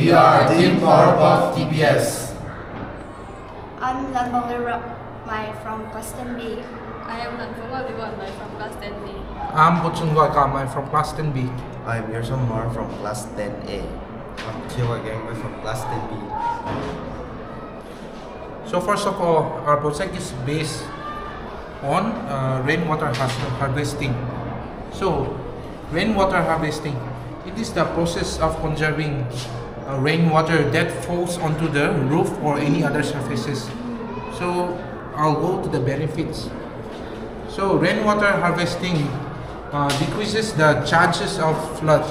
We are Team Powerpuff TPS. I'm Mai from class 10B. I am Nanfuma Mai from class 10B. I'm Bochungwa Kamai from class 10B. I'm Yersom Mar from class 10A. I'm Chiwa Gangway from class 10B. So first of all, our project is based on rainwater harvesting. So rainwater harvesting, it is the process of conserving rainwater that falls onto the roof or any other surfaces. So I'll go to the benefits. So rainwater harvesting decreases the chances of flood.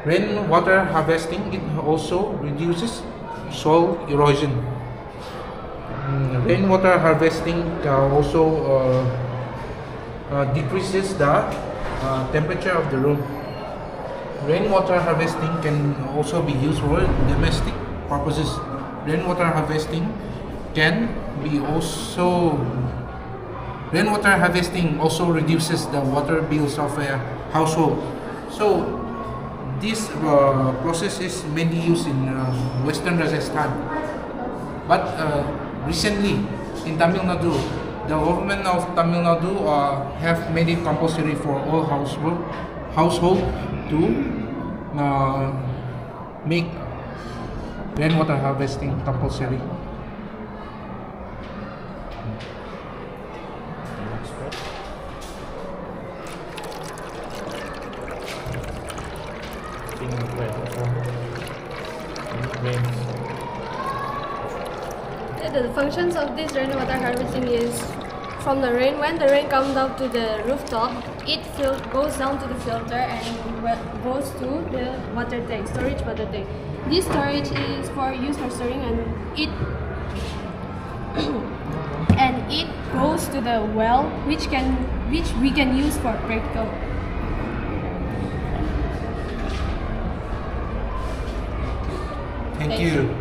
Rainwater harvesting, it also reduces soil erosion. Rainwater harvesting also decreases the temperature of the room. Rainwater harvesting can also be used for domestic purposes. Rainwater harvesting also reduces the water bills of a household. So this process is mainly used in Western Rajasthan. But recently in Tamil Nadu, the government of Tamil Nadu have made it compulsory for all household to make rainwater harvesting compulsory. The functions of this rainwater harvesting is from the rain. When the rain comes down to the rooftop, it goes down to the filter and goes to the water tank, storage water tank. This storage is used for storing, and it goes to the well, which we can use for practical. Thank you.